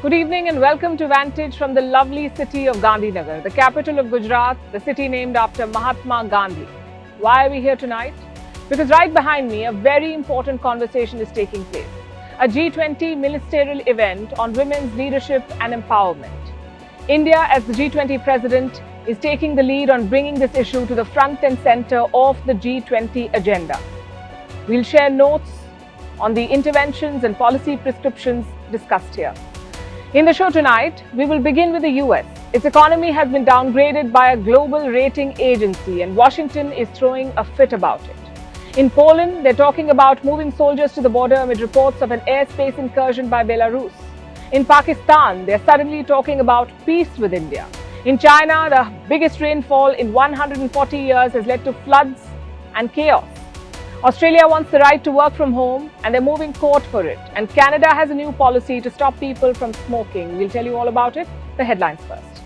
Good evening and welcome to Vantage from the lovely city of Gandhinagar, the capital of Gujarat, the city named after Mahatma Gandhi. Why are we here tonight? Because right behind me, a very important conversation is taking place. A G20 ministerial event on women's leadership and empowerment. India, as the G20 president, is taking the lead on bringing this issue to the front and center of the G20 agenda. We'll share notes on the interventions and policy prescriptions discussed here. In the show tonight, we will begin with the US. Its economy has been downgraded by a global rating agency and Washington is throwing a fit about it. In Poland, they're talking about moving soldiers to the border amid reports of an airspace incursion by Belarus. In Pakistan, they're suddenly talking about peace with India. In China, the biggest rainfall in 140 years has led to floods and chaos. Australia wants the right to work from home and they're moving court for it. And Canada has a new policy to stop people from smoking. We'll tell you all about it. The headlines first.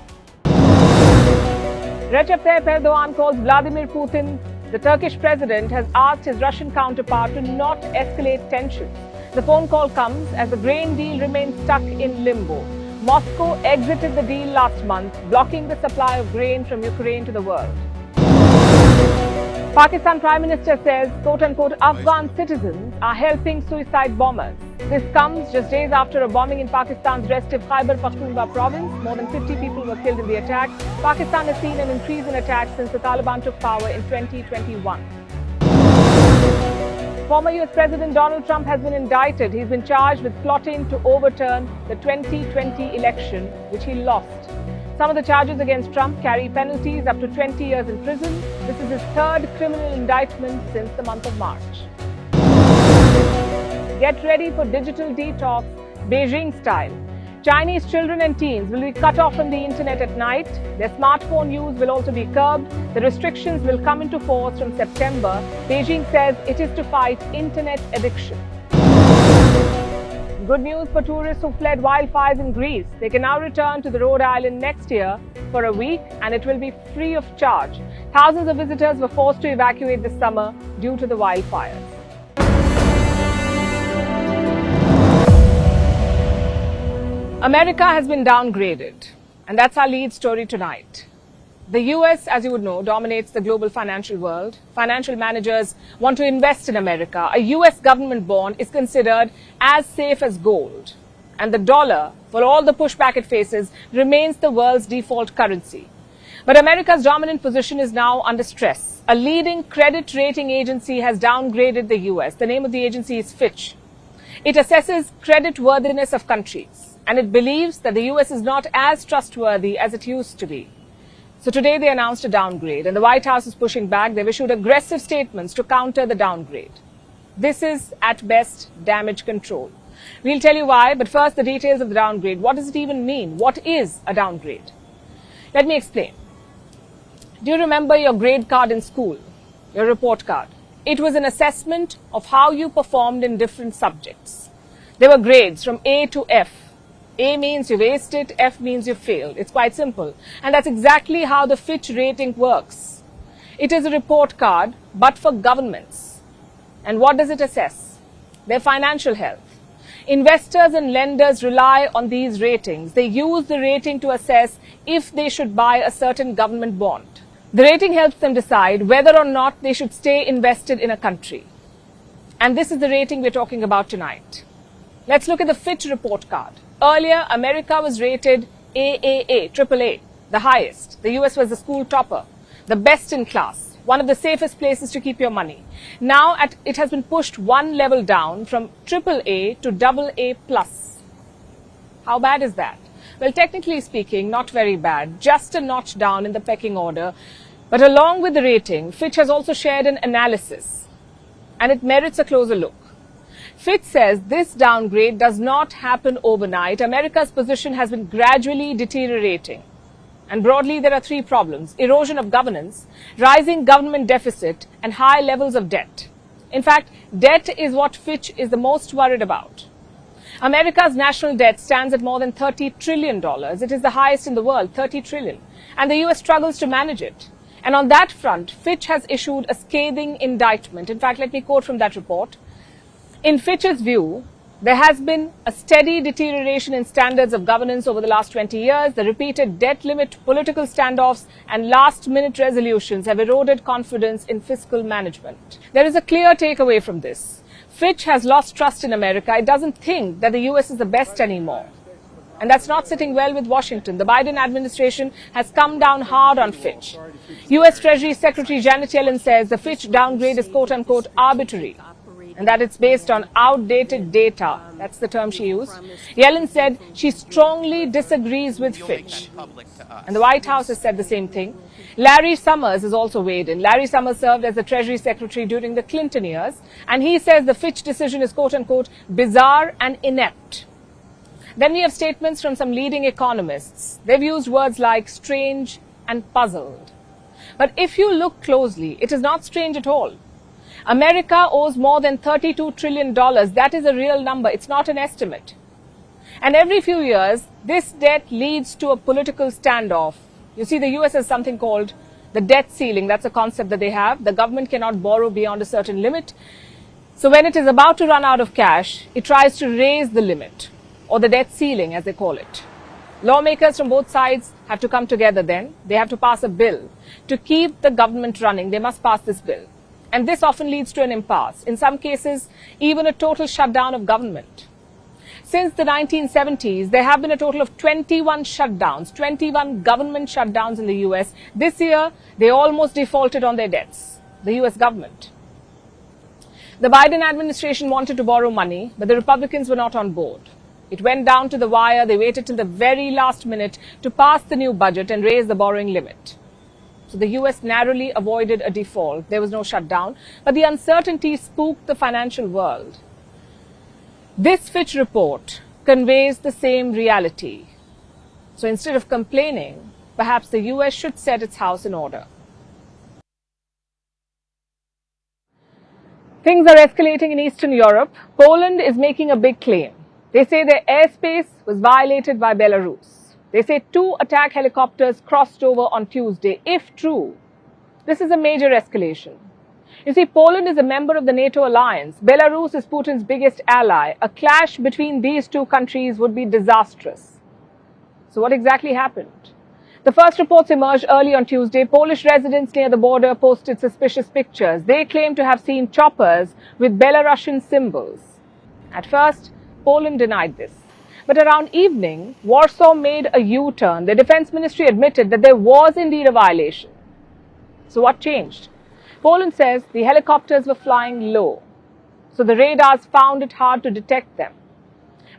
Recep Tayyip Erdogan calls Vladimir Putin. The Turkish president has asked his Russian counterpart to not escalate tensions. The phone call comes as the grain deal remains stuck in limbo. Moscow exited the deal last month, blocking the supply of grain from Ukraine to the world. Pakistan Prime Minister says, quote-unquote, Afghan citizens are helping suicide bombers. This comes just days after a bombing in Pakistan's restive Khyber Pakhtunkhwa province. More than 50 people were killed in the attack. Pakistan has seen an increase in attacks since the Taliban took power in 2021. Former US President Donald Trump has been indicted. He's been charged with plotting to overturn the 2020 election, which he lost. Some of the charges against Trump carry penalties up to 20 years in prison. This is his third criminal indictment since the month of March. Get ready for digital detox, Beijing style. Chinese children and teens will be cut off from the internet at night. Their smartphone use will also be curbed. The restrictions will come into force from September. Beijing says it is to fight internet addiction. Good news for tourists who fled wildfires in Greece. They can now return to the Rhode Island next year for a week and it will be free of charge. Thousands of visitors were forced to evacuate this summer due to the wildfires. America has been downgraded, and that's our lead story tonight. The US, as you would know, dominates the global financial world. Financial managers want to invest in America. A US government bond is considered as safe as gold. And the dollar, for all the pushback it faces, remains the world's default currency. But America's dominant position is now under stress. A leading credit rating agency has downgraded the US. The name of the agency is Fitch. It assesses creditworthiness of countries, and it believes that the US is not as trustworthy as it used to be. So today they announced a downgrade and the White House is pushing back. They've issued aggressive statements to counter the downgrade. This is, at best, damage control. We'll tell you why, but first the details of the downgrade. What does it even mean? What is a downgrade? Let me explain. Do you remember your grade card in school? Your report card? It was an assessment of how you performed in different subjects. There were grades from A to F. A means you've aced it, F means you've failed. It's quite simple. And that's exactly how the Fitch rating works. It is a report card, but for governments. And what does it assess? Their financial health. Investors and lenders rely on these ratings. They use the rating to assess if they should buy a certain government bond. The rating helps them decide whether or not they should stay invested in a country. And this is the rating we're talking about tonight. Let's look at the Fitch report card. Earlier, America was rated AAA, AAA, the highest. The US was the school topper, the best in class, one of the safest places to keep your money. Now, it has been pushed one level down from AAA to AA+. How bad is that? Well, technically speaking, not very bad, just a notch down in the pecking order. But along with the rating, Fitch has also shared an analysis, and it merits a closer look. Fitch says this downgrade does not happen overnight. America's position has been gradually deteriorating. And broadly, there are three problems: erosion of governance, rising government deficit, and high levels of debt. In fact, debt is what Fitch is the most worried about. America's national debt stands at more than $30 trillion. It is the highest in the world, $30 trillion. And the US struggles to manage it. And on that front, Fitch has issued a scathing indictment. In fact, let me quote from that report. In Fitch's view, There has been a steady deterioration in standards of governance over the last 20 years. The repeated debt limit, political standoffs and last-minute resolutions have eroded confidence in fiscal management. There is a clear takeaway from this. Fitch has lost trust in America. It doesn't think that the US is the best anymore. And that's not sitting well with Washington. The Biden administration has come down hard on Fitch. US Treasury Secretary Janet Yellen says the Fitch downgrade is quote-unquote arbitrary, and that it's based on outdated data. That's the term she used. Yellen said she strongly disagrees with Fitch. And the White House has said the same thing. Larry Summers has also weighed in. Larry Summers served as the Treasury Secretary during the Clinton years, and he says the Fitch decision is quote-unquote bizarre and inept. Then we have statements from some leading economists. They've used words like strange and puzzled. But if you look closely, it is not strange at all. America owes more than $32 trillion. That is a real number. It's not an estimate. And every few years, this debt leads to a political standoff. You see, the US has something called the debt ceiling. That's a concept that they have. The government cannot borrow beyond a certain limit. So when it is about to run out of cash, it tries to raise the limit, or the debt ceiling, as they call it. Lawmakers from both sides have to come together then. They have to pass a bill. To keep the government running, they must pass this bill. And this often leads to an impasse. In some cases, even a total shutdown of government. Since the 1970s, there have been a total of 21 shutdowns, 21 government shutdowns in the US. This year, they almost defaulted on their debts, the US government. The Biden administration wanted to borrow money, but the Republicans were not on board. It went down to the wire. They waited till the very last minute to pass the new budget and raise the borrowing limit. So the US narrowly avoided a default. There was no shutdown, but the uncertainty spooked the financial world. This Fitch report conveys the same reality. So instead of complaining, perhaps the US should set its house in order. Things are escalating in Eastern Europe. Poland is making a big claim. They say their airspace was violated by Belarus. They say 2 attack helicopters crossed over on Tuesday. If true, this is a major escalation. You see, Poland is a member of the NATO alliance. Belarus is Putin's biggest ally. A clash between these two countries would be disastrous. So what exactly happened? The first reports emerged early on Tuesday. Polish residents near the border posted suspicious pictures. They claim to have seen choppers with Belarusian symbols. At first, Poland denied this. But around evening, Warsaw made a U-turn. The Defense Ministry admitted that there was indeed a violation. So what changed? Poland says the helicopters were flying low, so the radars found it hard to detect them.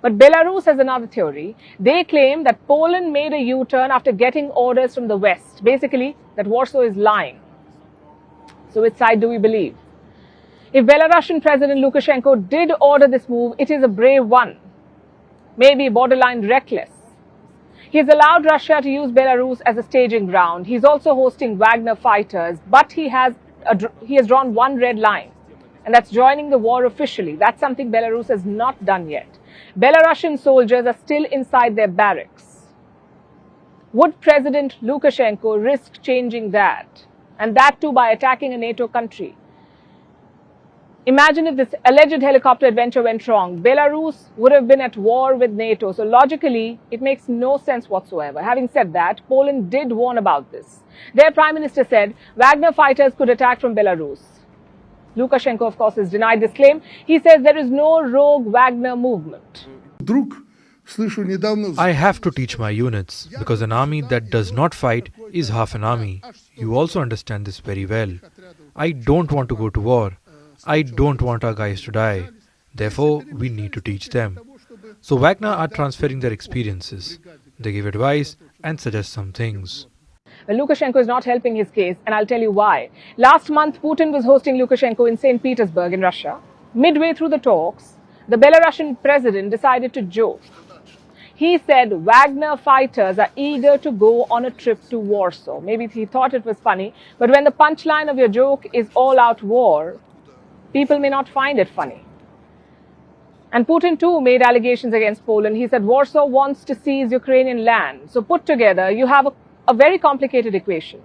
But Belarus has another theory. They claim that Poland made a U-turn after getting orders from the West. Basically, that Warsaw is lying. So which side do we believe? If Belarusian President Lukashenko did order this move, it is a brave one. Maybe borderline reckless. He has allowed Russia to use Belarus as a staging ground. He's also hosting Wagner fighters, but he has drawn one red line, and that's joining the war officially. That's something Belarus has not done yet. Belarusian soldiers are still inside their barracks. Would President Lukashenko risk changing that? And that too by attacking a NATO country? Imagine if this alleged helicopter adventure went wrong. Belarus would have been at war with NATO. So logically, it makes no sense whatsoever. Having said that, Poland did warn about this. Their Prime Minister said Wagner fighters could attack from Belarus. Lukashenko, of course, has denied this claim. He says there is no rogue Wagner movement. I have to teach my units, because an army that does not fight is half an army. You also understand this very well. I don't want to go to war. I don't want our guys to die. Therefore, we need to teach them. So Wagner are transferring their experiences. They give advice and suggest some things. Well, Lukashenko is not helping his case, and I'll tell you why. Last month, Putin was hosting Lukashenko in St. Petersburg in Russia. Midway through the talks, the Belarusian president decided to joke. He said Wagner fighters are eager to go on a trip to Warsaw. Maybe he thought it was funny, but when the punchline of your joke is all-out war, people may not find it funny. And Putin too made allegations against Poland. He said Warsaw wants to seize Ukrainian land. So put together, you have a very complicated equation.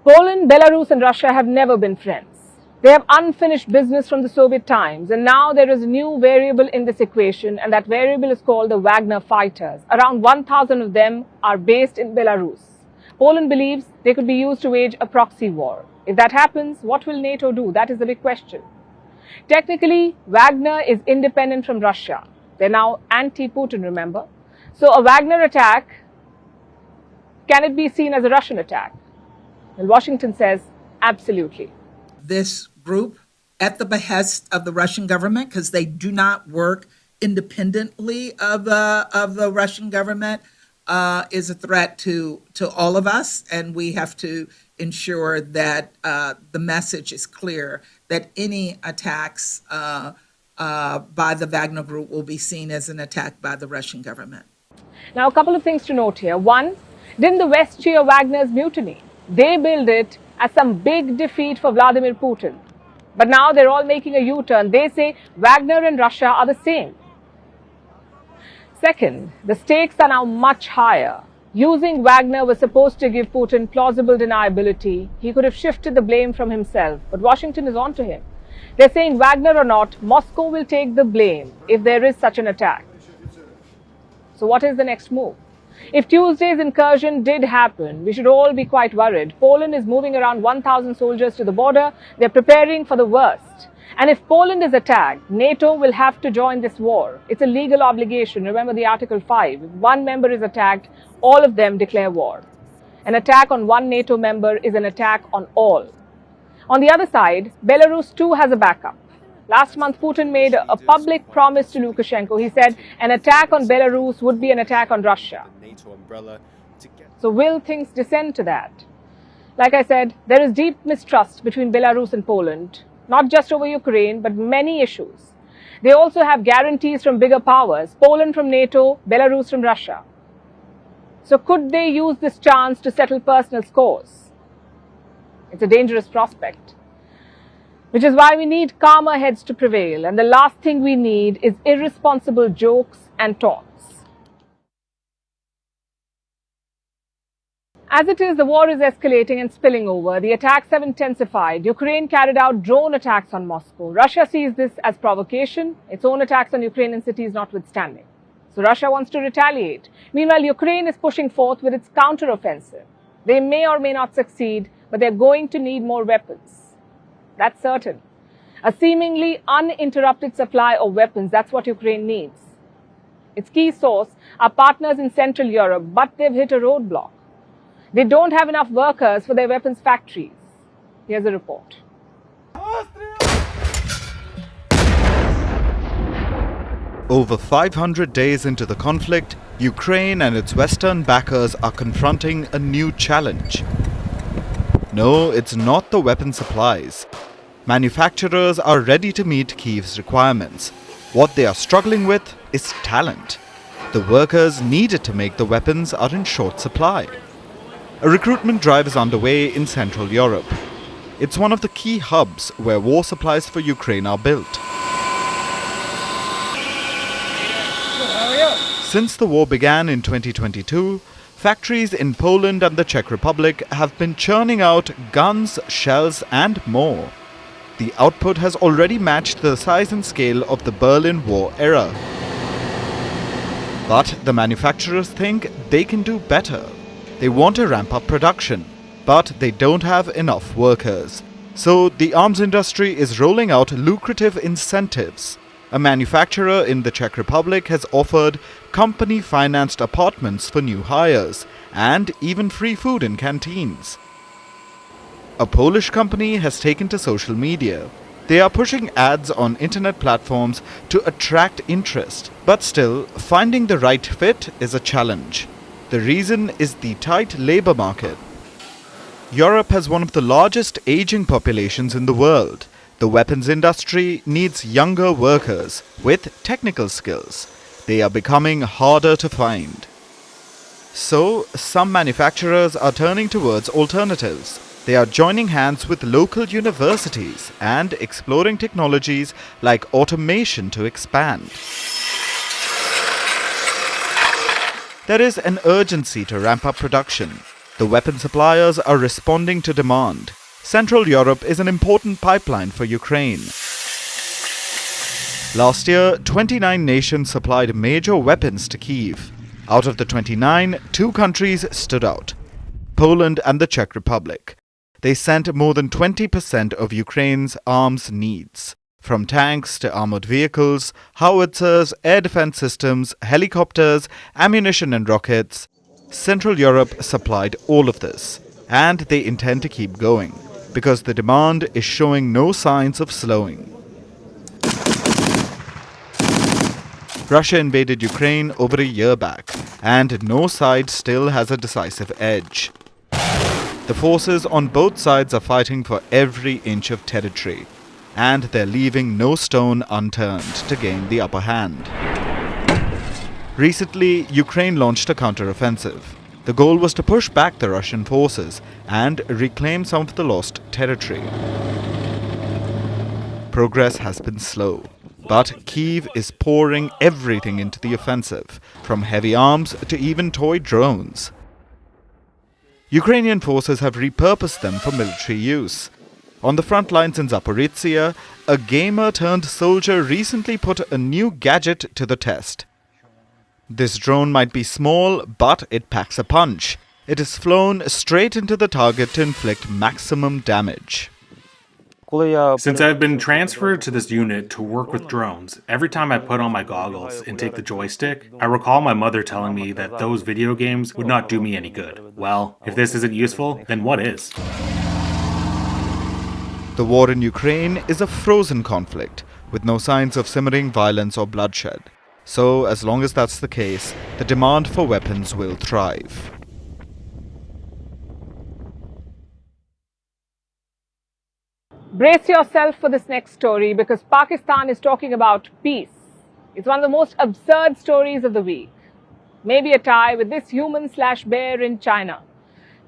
Poland, Belarus and Russia have never been friends. They have unfinished business from the Soviet times, and now there is a new variable in this equation, and that variable is called the Wagner fighters. Around 1,000 of them are based in Belarus. Poland believes they could be used to wage a proxy war. If that happens, what will NATO do? That is the big question. Technically, Wagner is independent from Russia. They're now anti-Putin, remember? So a Wagner attack, can it be seen as a Russian attack? Well, Washington says absolutely. This group, at the behest of the Russian government, because they do not work independently of the Russian government, is a threat to all of us, and we have to ensure that the message is clear that any attacks by the Wagner Group will be seen as an attack by the Russian government. Now, a couple of things to note here. One, didn't the West cheer Wagner's mutiny? They billed it as some big defeat for Vladimir Putin. But now they're all making a U-turn. They say Wagner and Russia are the same. Second, the stakes are now much higher. Using Wagner was supposed to give Putin plausible deniability. He could have shifted the blame from himself, but Washington is on to him. They're saying Wagner or not, Moscow will take the blame if there is such an attack. So what is the next move? If Tuesday's incursion did happen, we should all be quite worried. Poland is moving around 1,000 soldiers to the border. They're preparing for the worst. And if Poland is attacked, NATO will have to join this war. It's a legal obligation. Remember the Article 5. If one member is attacked, all of them declare war. An attack on one NATO member is an attack on all. On the other side, Belarus too has a backup. Last month, Putin made a public promise to Lukashenko. He said an attack on Belarus would be an attack on Russia. So will things descend to that? Like I said, there is deep mistrust between Belarus and Poland, not just over Ukraine, but many issues. They also have guarantees from bigger powers, Poland from NATO, Belarus from Russia. So could they use this chance to settle personal scores? It's a dangerous prospect. Which is why we need calmer heads to prevail. And the last thing we need is irresponsible jokes and taunts. As it is, the war is escalating and spilling over. The attacks have intensified. Ukraine carried out drone attacks on Moscow. Russia sees this as provocation, its own attacks on Ukrainian cities notwithstanding. So Russia wants to retaliate. Meanwhile, Ukraine is pushing forth with its counteroffensive. They may or may not succeed, but they're going to need more weapons. That's certain. A seemingly uninterrupted supply of weapons, that's what Ukraine needs. Its key source are partners in Central Europe, but they've hit a roadblock. They don't have enough workers for their weapons factories. Here's a report. Over 500 days into the conflict, Ukraine and its Western backers are confronting a new challenge. No, it's not the weapon supplies. Manufacturers are ready to meet Kyiv's requirements. What they are struggling with is talent. The workers needed to make the weapons are in short supply. A recruitment drive is underway in Central Europe. It's one of the key hubs where war supplies for Ukraine are built. Since the war began in 2022, factories in Poland and the Czech Republic have been churning out guns, shells and more. The output has already matched the size and scale of the Berlin War era. But the manufacturers think they can do better. They want to ramp up production, but they don't have enough workers. So the arms industry is rolling out lucrative incentives. A manufacturer in the Czech Republic has offered company-financed apartments for new hires and even free food in canteens. A Polish company has taken to social media. They are pushing ads on internet platforms to attract interest. But still, finding the right fit is a challenge. The reason is the tight labor market. Europe has one of the largest aging populations in the world. The weapons industry needs younger workers with technical skills. They are becoming harder to find. So, some manufacturers are turning towards alternatives. They are joining hands with local universities and exploring technologies like automation to expand. There is an urgency to ramp up production. The weapon suppliers are responding to demand. Central Europe is an important pipeline for Ukraine. Last year, 29 nations supplied major weapons to Kyiv. Out of the 29, 2 countries stood out: Poland and the Czech Republic. They sent more than 20% of Ukraine's arms needs. From tanks to armored vehicles, howitzers, air defense systems, helicopters, ammunition and rockets, Central Europe supplied all of this. And they intend to keep going, because the demand is showing no signs of slowing. Russia invaded Ukraine over a year back, and no side still has a decisive edge. The forces on both sides are fighting for every inch of territory, and they're leaving no stone unturned to gain the upper hand. Recently, Ukraine launched a counteroffensive. The goal was to push back the Russian forces and reclaim some of the lost territory. Progress has been slow, but Kyiv is pouring everything into the offensive, from heavy arms to even toy drones. Ukrainian forces have repurposed them for military use. On the front lines in Zaporizhia, a gamer-turned-soldier recently put a new gadget to the test. This drone might be small, but it packs a punch. It is flown straight into the target to inflict maximum damage. Since I've been transferred to this unit to work with drones, every time I put on my goggles and take the joystick, I recall my mother telling me that those video games would not do me any good. Well, if this isn't useful, then what is? The war in Ukraine is a frozen conflict, with no signs of simmering violence or bloodshed. So, as long as that's the case, the demand for weapons will thrive. Brace yourself for this next story because Pakistan is talking about peace. It's one of the most absurd stories of the week. Maybe a tie with this human/bear in China.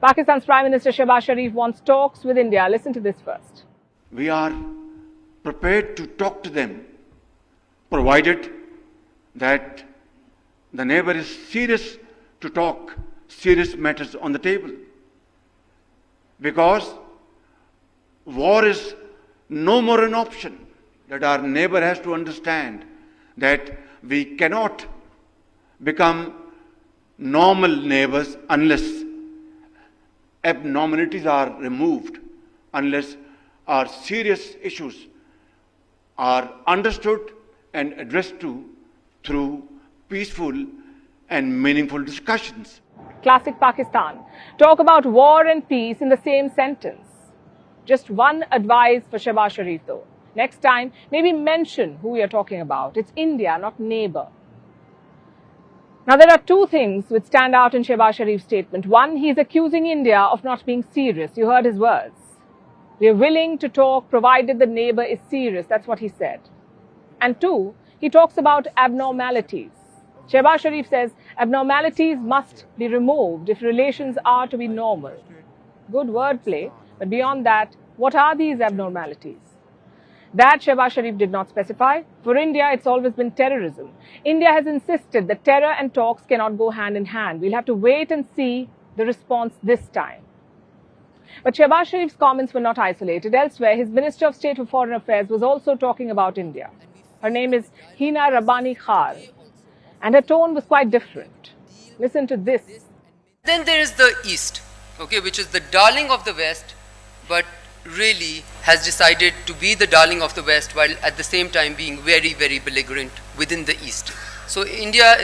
Pakistan's Prime Minister Shehbaz Sharif wants talks with India. Listen to this first. We are prepared to talk to them, provided that the neighbor is serious to talk serious matters on the table. Because war is no more an option, that our neighbor has to understand that we cannot become normal neighbors unless abnormalities are removed, unless our serious issues are understood and addressed through peaceful and meaningful discussions. Classic Pakistan. Talk about war and peace in the same sentence. Just one advice for Shehbaz Sharif though. Next time, maybe mention who we are talking about. It's India, not neighbor. Now there are two things which stand out in Shehbaz Sharif's statement. One, he is accusing India of not being serious. You heard his words. We are willing to talk provided the neighbor is serious. That's what he said. And two, he talks about abnormalities. Shehbaz Sharif says abnormalities must be removed if relations are to be normal. Good wordplay, but beyond that, what are these abnormalities? That Shehbaz Sharif did not specify. For India, it's always been terrorism. India has insisted that terror and talks cannot go hand in hand. We'll have to wait and see the response this time. But Shehbaz Sharif's comments were not isolated. Elsewhere, his Minister of State for Foreign Affairs was also talking about India. Her name is Hina Rabbani Khar, and her tone was quite different. Listen to this. Then there is the East, okay, which is the darling of the West, but really has decided to be the darling of the West while at the same time being very, very belligerent within the East. So India,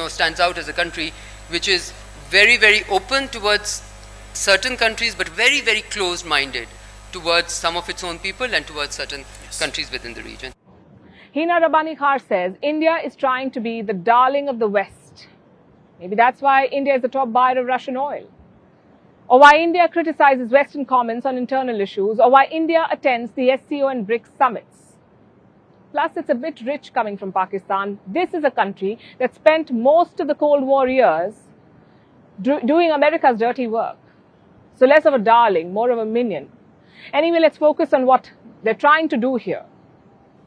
stands out as a country which is very, very open towards certain countries, but very, very closed-minded towards some of its own people and towards certain countries within the region. Hina Rabbani Khar says India is trying to be the darling of the West. Maybe that's why India is the top buyer of Russian oil. Or why India criticizes Western comments on internal issues, or why India attends the SCO and BRICS summits. Plus, it's a bit rich coming from Pakistan. This is a country that spent most of the Cold War years doing America's dirty work. So less of a darling, more of a minion. Anyway, let's focus on what they're trying to do here.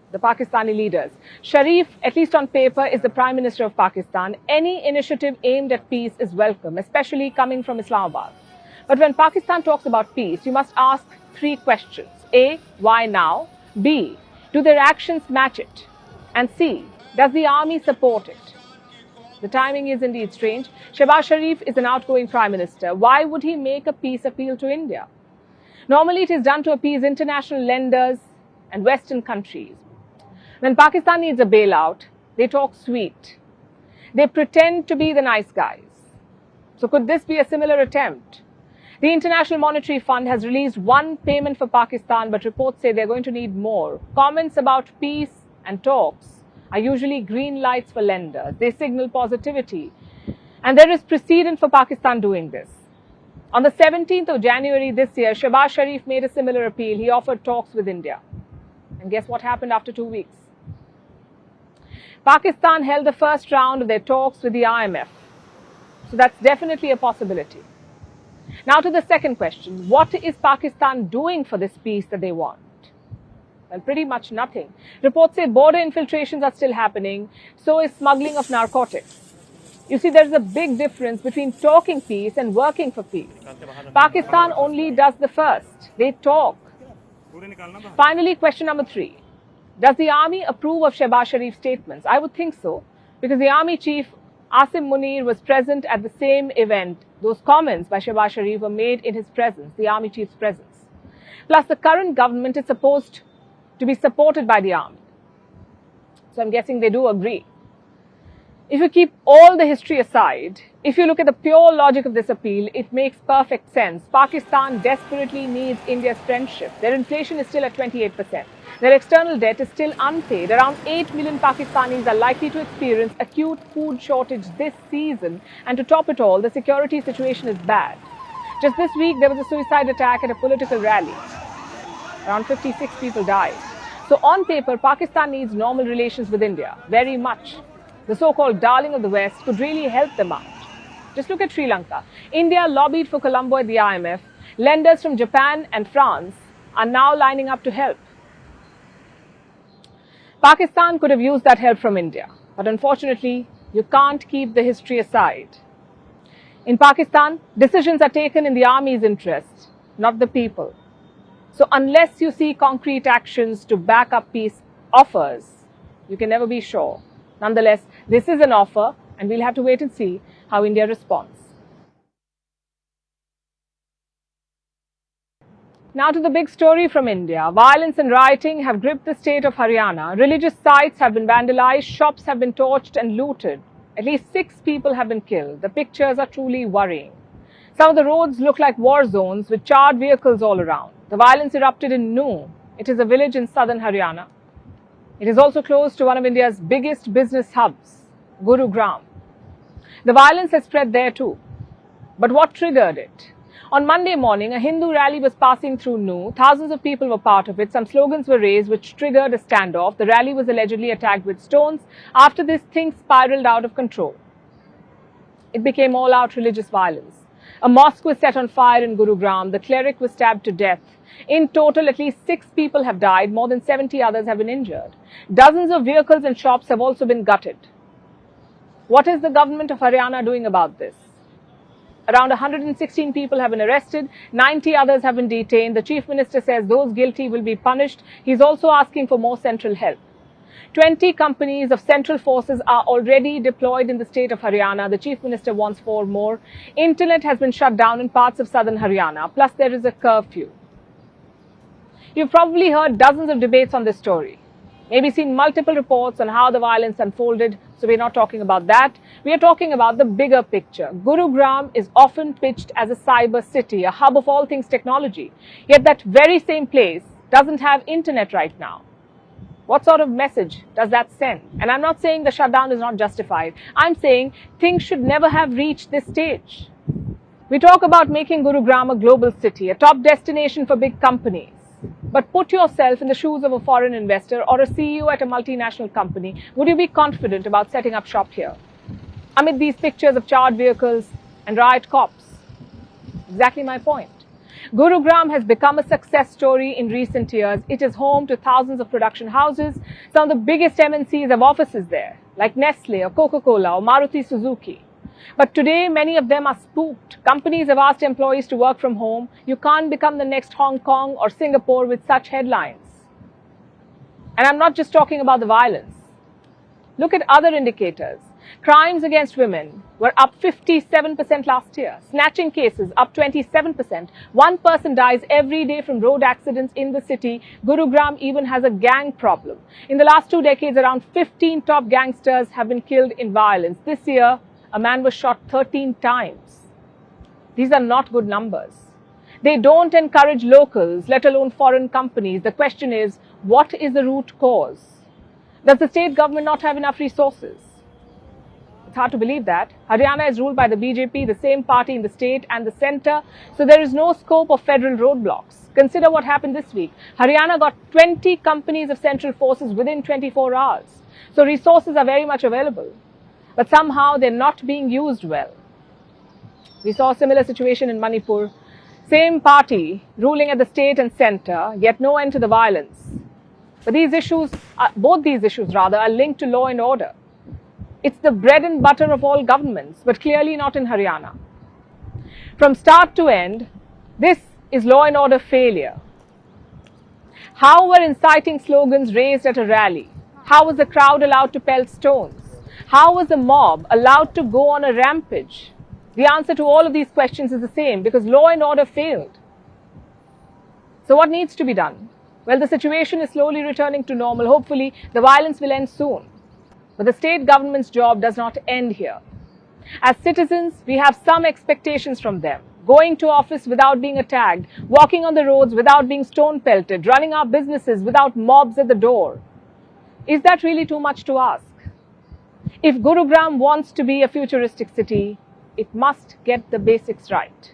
The Pakistani leaders. Sharif, at least on paper, is the Prime Minister of Pakistan. Any initiative aimed at peace is welcome, especially coming from Islamabad. But when Pakistan talks about peace, you must ask three questions. A, why now? B, do their actions match it? And C, does the army support it? The timing is indeed strange. Shehbaz Sharif is an outgoing Prime Minister. Why would he make a peace appeal to India? Normally it is done to appease international lenders and Western countries. When Pakistan needs a bailout, they talk sweet. They pretend to be the nice guys. So could this be a similar attempt? The International Monetary Fund has released one payment for Pakistan, but reports say they're going to need more. Comments about peace and talks are usually green lights for lenders. They signal positivity. And there is precedent for Pakistan doing this. On the 17th of January this year, Shehbaz Sharif made a similar appeal. He offered talks with India. And guess what happened after 2 weeks? Pakistan held the first round of their talks with the IMF. So that's definitely a possibility. Now to the second question. What is Pakistan doing for this peace that they want? Well, pretty much nothing. Reports say border infiltrations are still happening. So is smuggling of narcotics. You see, there's a big difference between talking peace and working for peace. Pakistan only does the first. They talk. Finally, question number 3. Does the army approve of Shehbaz Sharif's statements? I would think so, because the army chief, Asim Munir, was present at the same event. Those comments by Shehbaz Sharif were made in his presence, the army chief's presence. Plus, the current government is supposed to be supported by the army. So I'm guessing they do agree. If you keep all the history aside, if you look at the pure logic of this appeal, it makes perfect sense. Pakistan desperately needs India's friendship. Their inflation is still at 28%. Their external debt is still unpaid. Around 8 million Pakistanis are likely to experience acute food shortage this season. And to top it all, the security situation is bad. Just this week, there was a suicide attack at a political rally. Around 56 people died. So on paper, Pakistan needs normal relations with India, very much. The so-called darling of the West could really help them out. Just look at Sri Lanka. India lobbied for Colombo at the IMF. Lenders from Japan and France are now lining up to help. Pakistan could have used that help from India. But unfortunately, you can't keep the history aside. In Pakistan, decisions are taken in the army's interest, not the people. So unless you see concrete actions to back up peace offers, you can never be sure. Nonetheless, this is an offer, and we'll have to wait and see how India responds. Now to the big story from India. Violence and rioting have gripped the state of Haryana. Religious sites have been vandalized, shops have been torched and looted. At least 6 people have been killed. The pictures are truly worrying. Some of the roads look like war zones with charred vehicles all around. The violence erupted in Nuh. It is a village in southern Haryana. It is also close to one of India's biggest business hubs, Gurugram. The violence has spread there too. But what triggered it? On Monday morning, a Hindu rally was passing through Nuh. Thousands of people were part of it. Some slogans were raised which triggered a standoff. The rally was allegedly attacked with stones. After this, things spiraled out of control. It became all-out religious violence. A mosque was set on fire in Gurugram. The cleric was stabbed to death. In total, at least 6 people have died. More than 70 others have been injured. Dozens of vehicles and shops have also been gutted. What is the government of Haryana doing about this? Around 116 people have been arrested. 90 others have been detained. The Chief Minister says those guilty will be punished. He's also asking for more central help. 20 companies of central forces are already deployed in the state of Haryana. The Chief Minister wants 4 more. Internet has been shut down in parts of southern Haryana. Plus, there is a curfew. You've probably heard dozens of debates on this story. Maybe seen multiple reports on how the violence unfolded. So we're not talking about that. We are talking about the bigger picture. Gurugram is often pitched as a cyber city, a hub of all things technology. Yet that very same place doesn't have internet right now. What sort of message does that send? And I'm not saying the shutdown is not justified. I'm saying things should never have reached this stage. We talk about making Gurugram a global city, a top destination for big companies. But put yourself in the shoes of a foreign investor or a CEO at a multinational company. Would you be confident about setting up shop here? Amid these pictures of charred vehicles and riot cops. Exactly my point. Gurugram has become a success story in recent years. It is home to thousands of production houses. Some of the biggest MNCs have offices there, like Nestle or Coca-Cola or Maruti Suzuki. But today, many of them are spooked. Companies have asked employees to work from home. You can't become the next Hong Kong or Singapore with such headlines. And I'm not just talking about the violence. Look at other indicators. Crimes against women were up 57% last year. Snatching cases up 27%. One person dies every day from road accidents in the city. Gurugram even has a gang problem. In the last 2 decades, around 15 top gangsters have been killed in violence. This year, a man was shot 13 times. These are not good numbers. They don't encourage locals, let alone foreign companies. The question is, what is the root cause? Does the state government not have enough resources? It's hard to believe that. Haryana is ruled by the BJP, the same party in the state and the centre, so there is no scope of federal roadblocks. Consider what happened this week. Haryana got 20 companies of central forces within 24 hours. So resources are very much available, but somehow they're not being used well. We saw a similar situation in Manipur. Same party ruling at the state and centre, yet no end to the violence. But both these issues are linked to law and order. It's the bread and butter of all governments, but clearly not in Haryana. From start to end, this is law and order failure. How were inciting slogans raised at a rally? How was the crowd allowed to pelt stones? How was the mob allowed to go on a rampage? The answer to all of these questions is the same, because law and order failed. So what needs to be done? Well, the situation is slowly returning to normal. Hopefully, the violence will end soon. But the state government's job does not end here. As citizens, we have some expectations from them. Going to office without being attacked, walking on the roads without being stone pelted, running our businesses without mobs at the door. Is that really too much to ask? If Gurugram wants to be a futuristic city, it must get the basics right.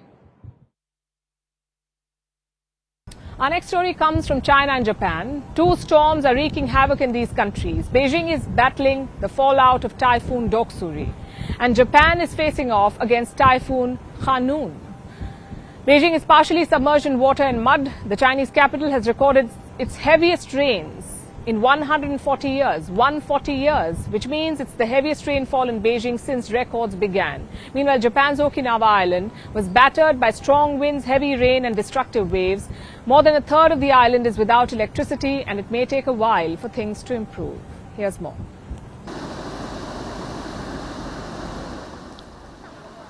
Our next story comes from China and Japan. Two storms are wreaking havoc in these countries. Beijing is battling the fallout of Typhoon Doksuri, and Japan is facing off against Typhoon Hanoon. Beijing is partially submerged in water and mud. The Chinese capital has recorded its heaviest rains in 140 years. 140 years, which means it's the heaviest rainfall in Beijing since records began. Meanwhile, Japan's Okinawa island was battered by strong winds, heavy rain and destructive waves. More than a third of the island is without electricity, and it may take a while for things to improve. Here's more.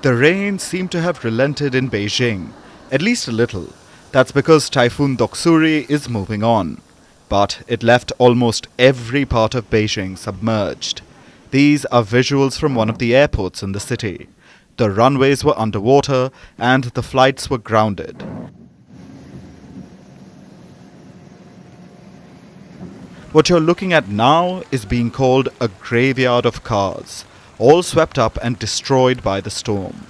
The rain seemed to have relented in Beijing, at least a little. That's because Typhoon Doksuri is moving on. But it left almost every part of Beijing submerged. These are visuals from one of the airports in the city. The runways were underwater and the flights were grounded. What you're looking at now is being called a graveyard of cars, all swept up and destroyed by the storm.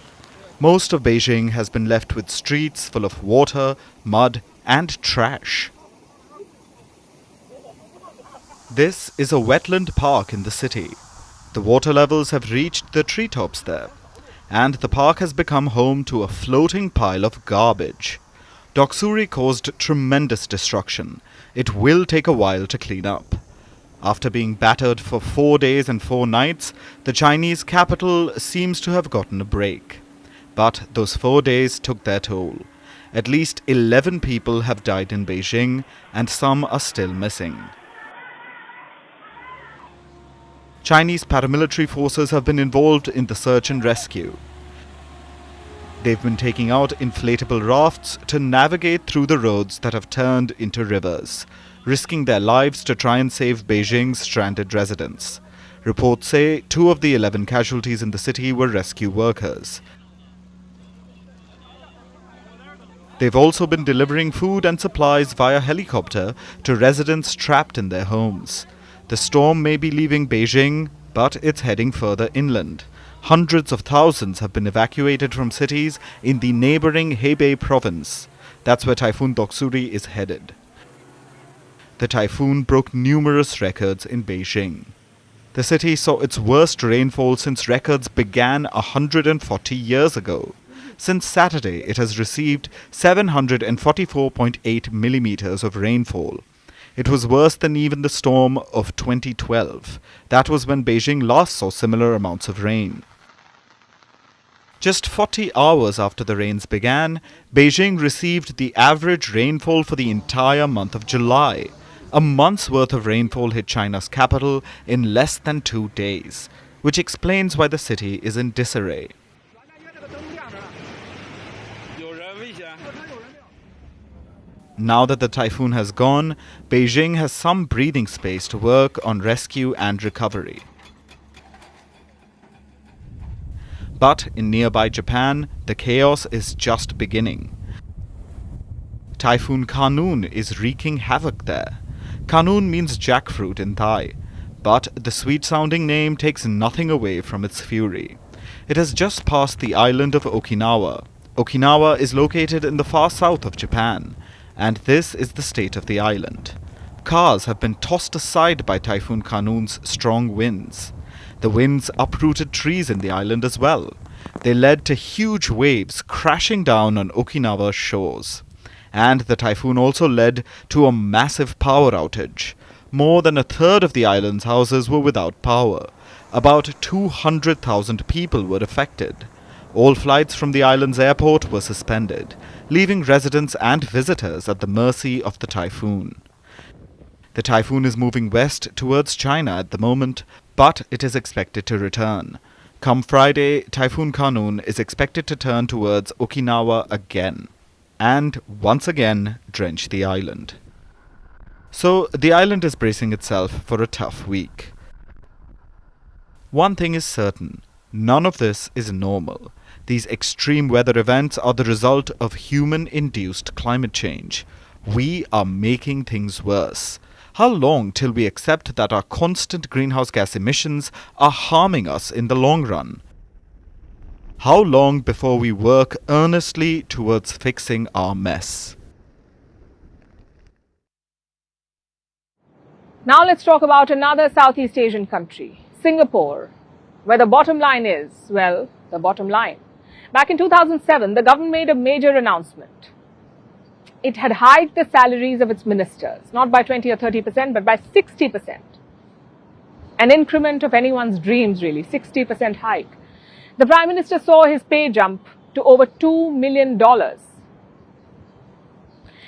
Most of Beijing has been left with streets full of water, mud and trash. This is a wetland park in the city. The water levels have reached the treetops there, and the park has become home to a floating pile of garbage. Doksuri caused tremendous destruction. It will take a while to clean up. After being battered for 4 days and 4 nights, the Chinese capital seems to have gotten a break. But those 4 days took their toll. At least 11 people have died in Beijing, and some are still missing. Chinese paramilitary forces have been involved in the search and rescue. They've been taking out inflatable rafts to navigate through the roads that have turned into rivers, risking their lives to try and save Beijing's stranded residents. Reports say 2 of the 11 casualties in the city were rescue workers. They've also been delivering food and supplies via helicopter to residents trapped in their homes. The storm may be leaving Beijing, but it's heading further inland. Hundreds of thousands have been evacuated from cities in the neighboring Hebei province. That's where Typhoon Doksuri is headed. The typhoon broke numerous records in Beijing. The city saw its worst rainfall since records began 140 years ago. Since Saturday, it has received 744.8 millimeters of rainfall. It was worse than even the storm of 2012. That was when Beijing last saw similar amounts of rain. Just 40 hours after the rains began, Beijing received the average rainfall for the entire month of July. A month's worth of rainfall hit China's capital in less than 2 days, which explains why the city is in disarray. Now that the typhoon has gone, Beijing has some breathing space to work on rescue and recovery. But in nearby Japan, the chaos is just beginning. Typhoon Kanun is wreaking havoc there. Kanun means jackfruit in Thai, but the sweet-sounding name takes nothing away from its fury. It has just passed the island of Okinawa. Okinawa is located in the far south of Japan, and this is the state of the island. Cars have been tossed aside by Typhoon Kanun's strong winds. The winds uprooted trees in the island as well. They led to huge waves crashing down on Okinawa's shores. And the typhoon also led to a massive power outage. More than a third of the island's houses were without power. About 200,000 people were affected. All flights from the island's airport were suspended, leaving residents and visitors at the mercy of the typhoon. The typhoon is moving west towards China at the moment, but it is expected to return. Come Friday, Typhoon Kanun is expected to turn towards Okinawa again, and once again drench the island. So the island is bracing itself for a tough week. One thing is certain, none of this is normal. These extreme weather events are the result of human-induced climate change. We are making things worse. How long till we accept that our constant greenhouse gas emissions are harming us in the long run? How long before we work earnestly towards fixing our mess? Now let's talk about another Southeast Asian country, Singapore, where the bottom line is, well, the bottom line. Back in 2007, the government made a major announcement. It had hiked the salaries of its ministers, not by 20 or 30%, but by 60%. An increment of anyone's dreams, really, 60% hike. The Prime Minister saw his pay jump to over $2 million.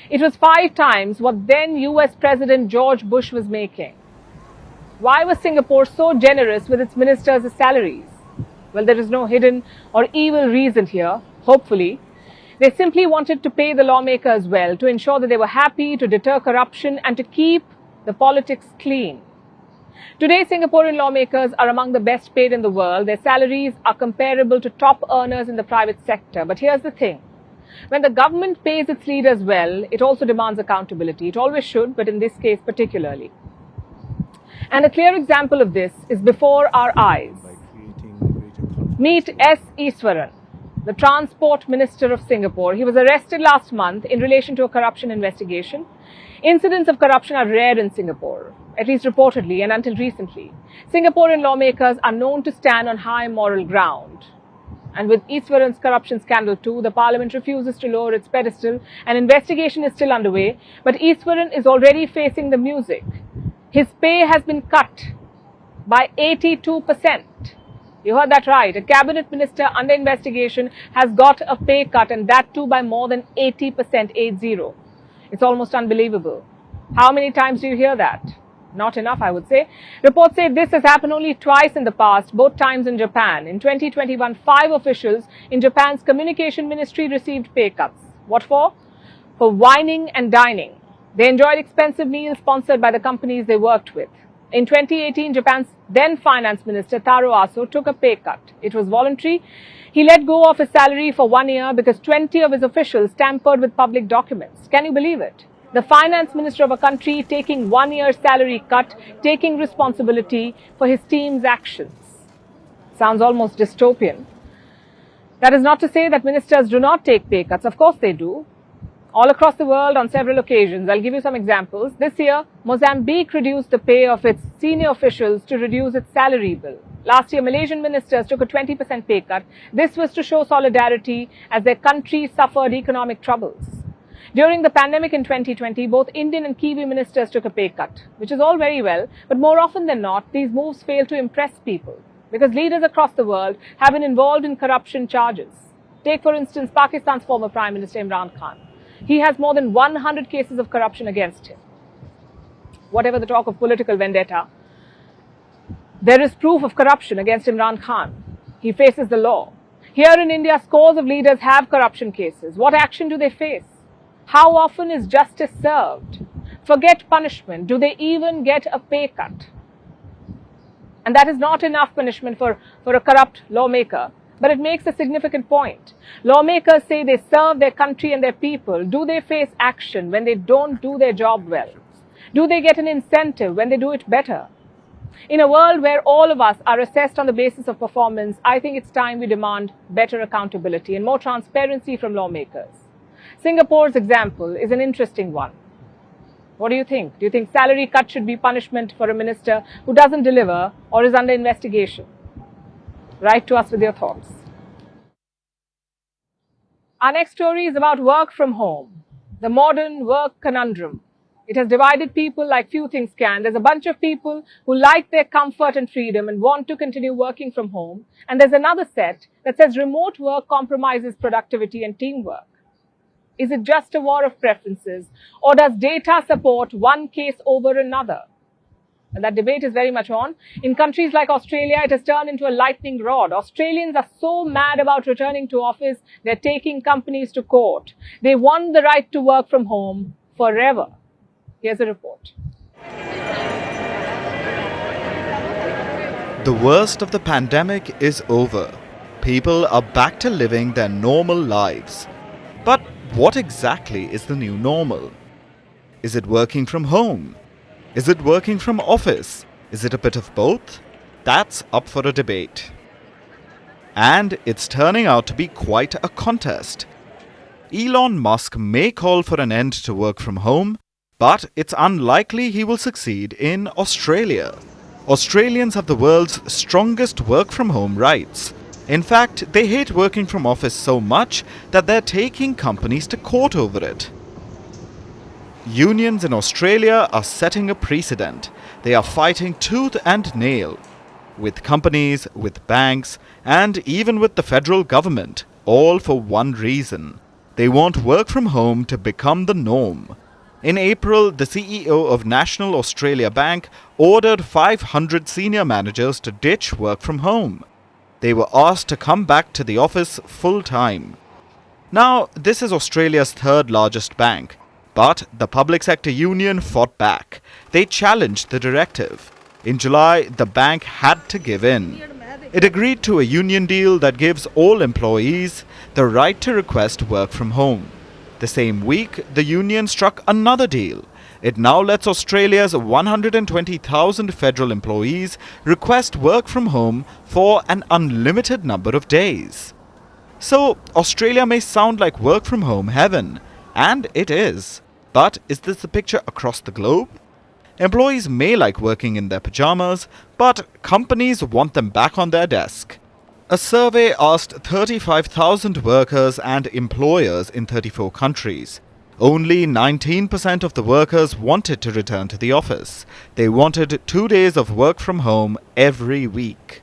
It was 5 times what then US President George Bush was making. Why was Singapore so generous with its ministers' salaries? Well, there is no hidden or evil reason here, hopefully. They simply wanted to pay the lawmakers well, to ensure that they were happy, to deter corruption, and to keep the politics clean. Today, Singaporean lawmakers are among the best paid in the world. Their salaries are comparable to top earners in the private sector. But here's the thing. When the government pays its leaders well, it also demands accountability. It always should, but in this case particularly. And a clear example of this is before our eyes. Meet S. Iswaran, the Transport Minister of Singapore. He was arrested last month in relation to a corruption investigation. Incidents of corruption are rare in Singapore, at least reportedly and until recently. Singaporean lawmakers are known to stand on high moral ground. And with Iswaran's corruption scandal too, the parliament refuses to lower its pedestal. An investigation is still underway, but Iswaran is already facing the music. His pay has been cut by 82%. You heard that right. A cabinet minister under investigation has got a pay cut, and that too by more than 80%, 80. It's almost unbelievable. How many times do you hear that? Not enough, I would say. Reports say this has happened only twice in the past, both times in Japan. In 2021, 5 officials in Japan's communication ministry received pay cuts. What for? For whining and dining. They enjoyed expensive meals sponsored by the companies they worked with. In 2018, Japan's then finance minister Taro Aso took a pay cut. It was voluntary. He let go of his salary for 1 year because 20 of his officials tampered with public documents. Can you believe it? The finance minister of a country taking 1 year's salary cut, taking responsibility for his team's actions. Sounds almost dystopian. That is not to say that ministers do not take pay cuts. Of course they do. All across the world on several occasions. I'll give you some examples. This year, Mozambique reduced the pay of its senior officials to reduce its salary bill. Last year, Malaysian ministers took a 20% pay cut. This was to show solidarity as their country suffered economic troubles. During the pandemic in 2020, both Indian and Kiwi ministers took a pay cut, which is all very well, but more often than not, these moves fail to impress people. because leaders across the world have been involved in corruption charges. Take, for instance, Pakistan's former Prime Minister Imran Khan. He has more than 100 cases of corruption against him. Whatever the talk of political vendetta, there is proof of corruption against Imran Khan. He faces the law. Here in India, scores of leaders have corruption cases. What action do they face? How often is justice served? Forget punishment. Do they even get a pay cut? And that is not enough punishment for a corrupt lawmaker. But it makes a significant point. Lawmakers say they serve their country and their people. Do they face action when they don't do their job well? Do they get an incentive when they do it better? In a world where all of us are assessed on the basis of performance, I think it's time we demand better accountability and more transparency from lawmakers. Singapore's example is an interesting one. What do you think? Do you think salary cut should be punishment for a minister who doesn't deliver or is under investigation? Write to us with your thoughts. Our next story is about work from home, the modern work conundrum. It has divided people like few things can. There's a bunch of people who like their comfort and freedom and want to continue working from home. And there's another set that says remote work compromises productivity and teamwork. Is it just a war of preferences, or does data support one case over another? And that debate is very much on. In countries like Australia, it has turned into a lightning rod. Australians are so mad about returning to office, they're taking companies to court. They want the right to work from home forever. Here's a report. The worst of the pandemic is over. People are back to living their normal lives. But what exactly is the new normal? Is it working from home? Is it working from office? Is it a bit of both? That's up for a debate. And it's turning out to be quite a contest. Elon Musk may call for an end to work from home, but it's unlikely he will succeed in Australia. Australians have the world's strongest work from home rights. In fact, they hate working from office so much that they're taking companies to court over it. Unions in Australia are setting a precedent. They are fighting tooth and nail with companies, with banks, and even with the federal government, all for one reason. They want work from home to become the norm. In April, the CEO of National Australia Bank ordered 500 senior managers to ditch work from home. They were asked to come back to the office full-time. Now, this is Australia's third largest bank, but the public sector union fought back. They challenged the directive. In July, the bank had to give in. It agreed to a union deal that gives all employees the right to request work from home. The same week, the union struck another deal. It now lets Australia's 120,000 federal employees request work from home for an unlimited number of days. So, Australia may sound like work from home heaven, and it is. But is this the picture across the globe? Employees may like working in their pajamas, but companies want them back on their desk. A survey asked 35,000 workers and employers in 34 countries. Only 19% of the workers wanted to return to the office. They wanted 2 days of work from home every week.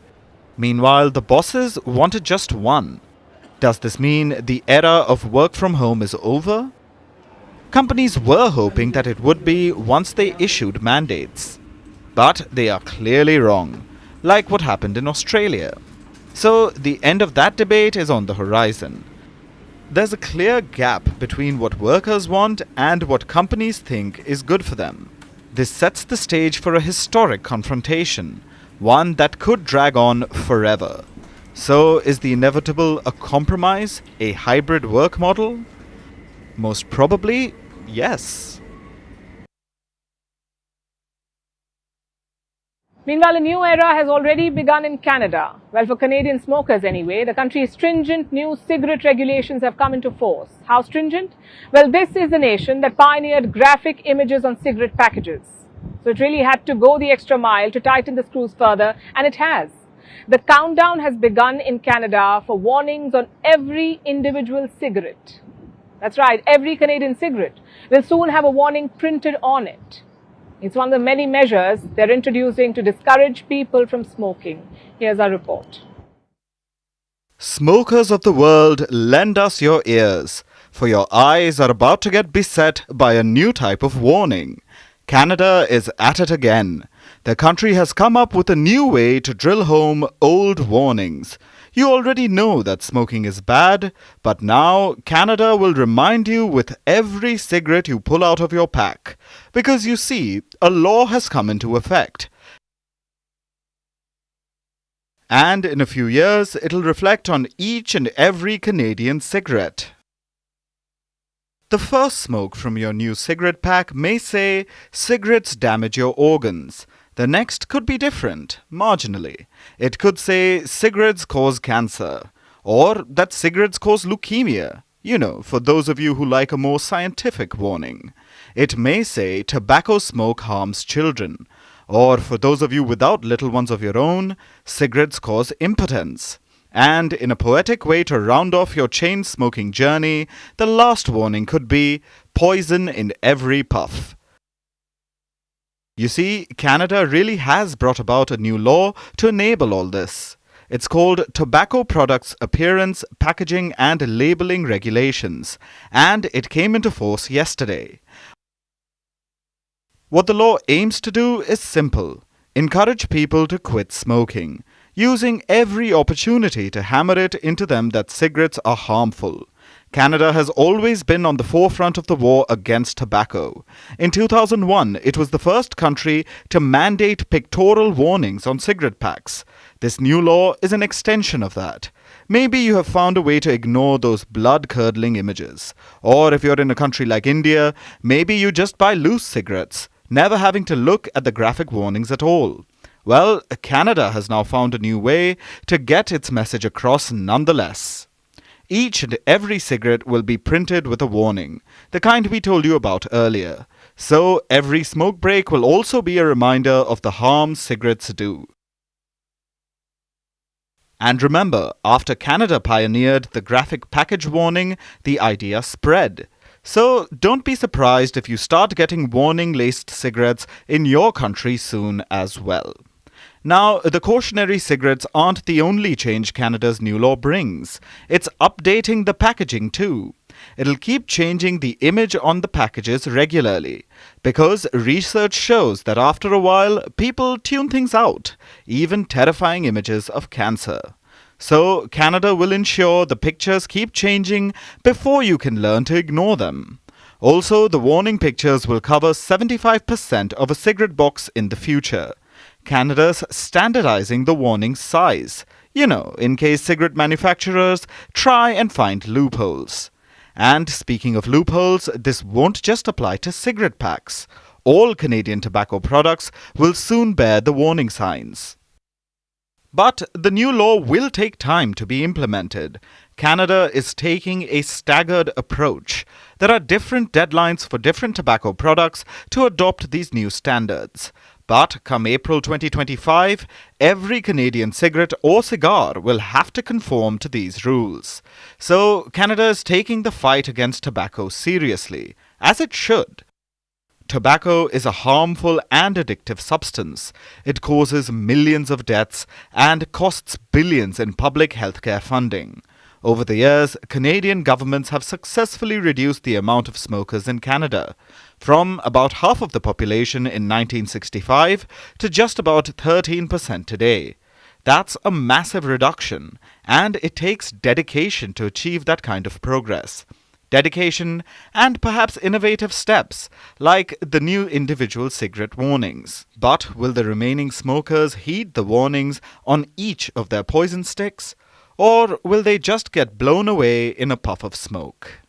Meanwhile, the bosses wanted just one. Does this mean the era of work from home is over? Companies were hoping that it would be once they issued mandates. But they are clearly wrong, like what happened in Australia. So the end of that debate is on the horizon. There's a clear gap between what workers want and what companies think is good for them. This sets the stage for a historic confrontation, one that could drag on forever. So is the inevitable a compromise, a hybrid work model? Most probably, yes. Meanwhile, a new era has already begun in Canada. Well, for Canadian smokers anyway, the country's stringent new cigarette regulations have come into force. How stringent? Well, this is the nation that pioneered graphic images on cigarette packages. So it really had to go the extra mile to tighten the screws further, and it has. The countdown has begun in Canada for warnings on every individual cigarette. That's right, every Canadian cigarette will soon have a warning printed on it. It's one of the many measures they're introducing to discourage people from smoking. Here's our report. Smokers of the world, lend us your ears, for your eyes are about to get beset by a new type of warning. Canada is at it again. The country has come up with a new way to drill home old warnings. You already know that smoking is bad, but now Canada will remind you with every cigarette you pull out of your pack. Because you see, a law has come into effect. And in a few years, it'll reflect on each and every Canadian cigarette. The first smoke from your new cigarette pack may say, cigarettes damage your organs. The next could be different, marginally. It could say, cigarettes cause cancer. Or that cigarettes cause leukemia. You know, for those of you who like a more scientific warning. It may say, tobacco smoke harms children. Or for those of you without little ones of your own, cigarettes cause impotence. And in a poetic way to round off your chain-smoking journey, the last warning could be poison in every puff. You see, Canada really has brought about a new law to enable all this. It's called Tobacco Products Appearance, Packaging and Labelling Regulations, and it came into force yesterday. What the law aims to do is simple: encourage people to quit smoking, using every opportunity to hammer it into them that cigarettes are harmful. Canada has always been on the forefront of the war against tobacco. In 2001, it was the first country to mandate pictorial warnings on cigarette packs. This new law is an extension of that. Maybe you have found a way to ignore those blood-curdling images. Or if you're in a country like India, maybe you just buy loose cigarettes, never having to look at the graphic warnings at all. Well, Canada has now found a new way to get its message across nonetheless. Each and every cigarette will be printed with a warning, the kind we told you about earlier. So every smoke break will also be a reminder of the harm cigarettes do. And remember, after Canada pioneered the graphic package warning, the idea spread. So don't be surprised if you start getting warning-laced cigarettes in your country soon as well. Now, the cautionary cigarettes aren't the only change Canada's new law brings. It's updating the packaging too. It'll keep changing the image on the packages regularly, because research shows that after a while, people tune things out, even terrifying images of cancer. So, Canada will ensure the pictures keep changing before you can learn to ignore them. Also, the warning pictures will cover 75% of a cigarette box in the future. Canada's standardizing the warning size, in case cigarette manufacturers try and find loopholes. And speaking of loopholes, this won't just apply to cigarette packs. All Canadian tobacco products will soon bear the warning signs. But the new law will take time to be implemented. Canada is taking a staggered approach. There are different deadlines for different tobacco products to adopt these new standards. But come April 2025, every Canadian cigarette or cigar will have to conform to these rules. So Canada is taking the fight against tobacco seriously, as it should. Tobacco is a harmful and addictive substance. It causes millions of deaths and costs billions in public healthcare funding. Over the years, Canadian governments have successfully reduced the amount of smokers in Canada, from about half of the population in 1965 to just about 13% today. That's a massive reduction, and it takes dedication to achieve that kind of progress. Dedication and perhaps innovative steps, like the new individual cigarette warnings. But will the remaining smokers heed the warnings on each of their poison sticks? Or will they just get blown away in a puff of smoke?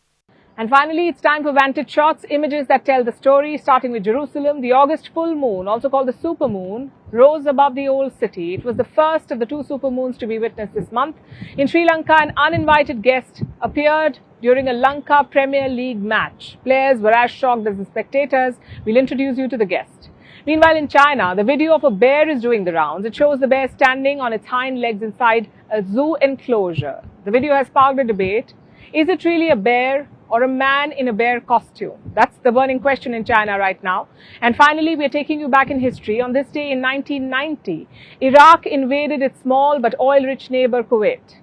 And finally, it's time for Vantage shots, images that tell the story, starting with Jerusalem. The August full moon, also called the supermoon, rose above the old city. It was the first of the two supermoons to be witnessed this month. In Sri Lanka, an uninvited guest appeared during a Lanka Premier League match. Players were as shocked as the spectators. We'll introduce you to the guest. Meanwhile, in China, the video of a bear is doing the rounds. It shows the bear standing on its hind legs inside a zoo enclosure. The video has sparked a debate. Is it really a bear or a man in a bear costume? That's the burning question in China right now. And finally, we are taking you back in history. On this day in 1990, Iraq invaded its small but oil-rich neighbor Kuwait.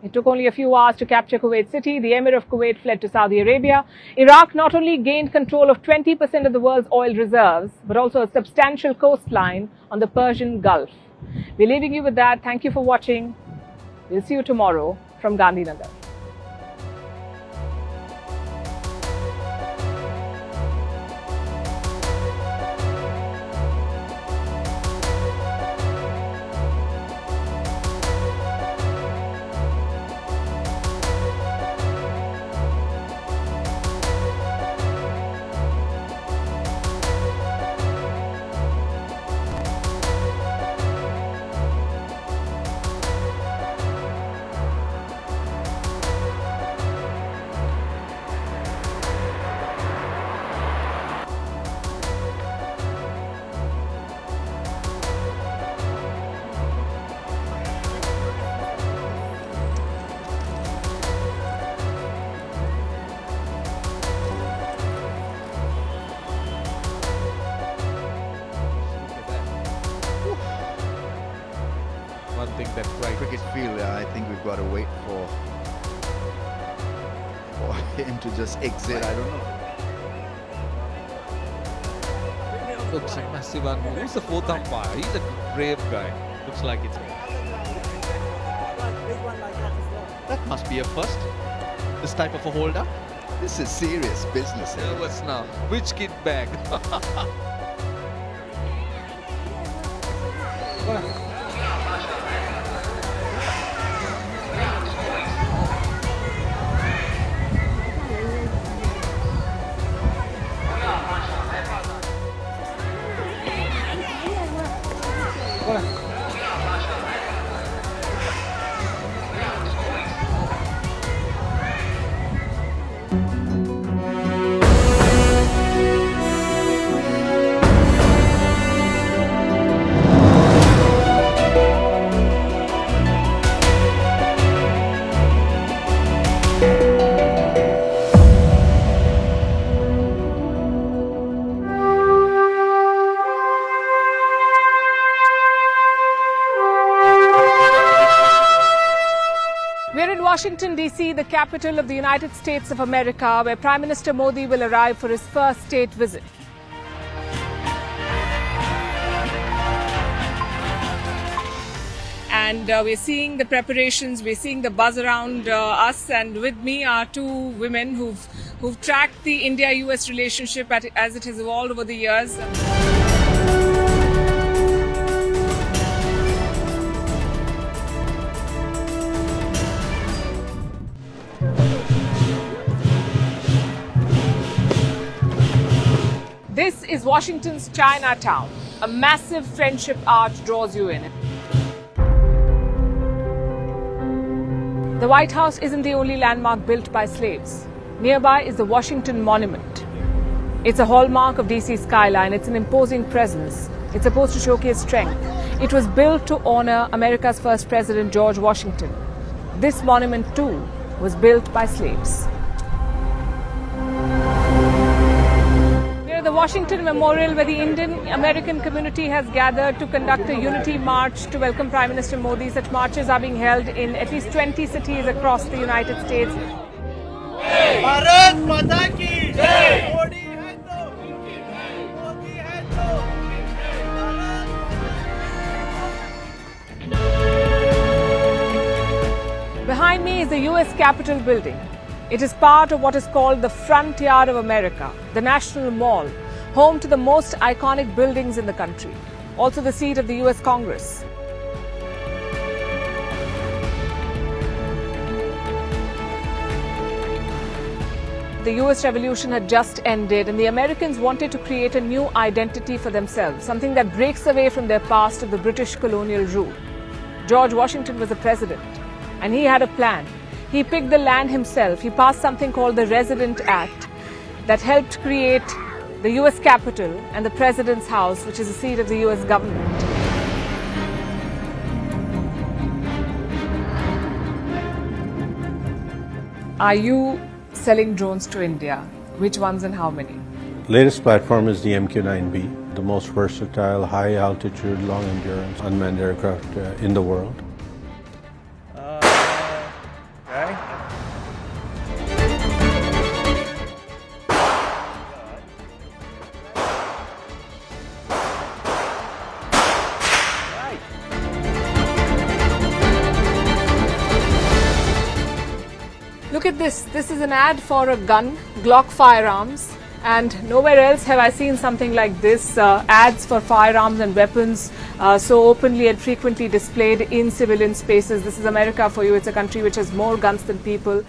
It took only a few hours to capture Kuwait City. The Emir of Kuwait fled to Saudi Arabia. Iraq not only gained control of 20% of the world's oil reserves, but also a substantial coastline on the Persian Gulf. We're leaving you with that. Thank you for watching. We'll see you tomorrow from Gandhinagar. One thing that cricket field, I think we've got to wait for him to just exit. I don't know. Looks like massive one. Who's the fourth umpire? He's a brave guy. Looks like it's. That must be a first. This type of a holder. This is serious business. What's now? Which kid bag? We're in Washington, D.C., the capital of the United States of America, where Prime Minister Modi will arrive for his first state visit. And we're seeing the preparations, we're seeing the buzz around us, and with me are two women who've tracked the India-US relationship as it has evolved over the years. This is Washington's Chinatown. A massive friendship arch draws you in. The White House isn't the only landmark built by slaves. Nearby is the Washington Monument. It's a hallmark of DC's skyline. It's an imposing presence. It's supposed to showcase strength. It was built to honor America's first president, George Washington. This monument, too, was built by slaves. The Washington Memorial, where the Indian-American community has gathered to conduct a unity march to welcome Prime Minister Modi. Such marches are being held in at least 20 cities across the United States. Bharat माता की जय। मोदी है तो मोदी है तो Behind me is the US Capitol building. It is part of what is called the front yard of America, the National Mall, home to the most iconic buildings in the country, also the seat of the US Congress. The US Revolution had just ended, and the Americans wanted to create a new identity for themselves, something that breaks away from their past of the British colonial rule. George Washington was the president, and he had a plan. He picked the land himself. He passed something called the Resident Act that helped create the US Capitol and the President's House, which is the seat of the US government. Are you selling drones to India. Which ones and how many? Latest platform is the MQ-9B, the most versatile, high altitude, long endurance unmanned aircraft in the world. Okay. Look at this. This is an ad for a gun, Glock firearms. And nowhere else have I seen something like this, ads for firearms and weapons so openly and frequently displayed in civilian spaces. This is America for you. It's a country which has more guns than people.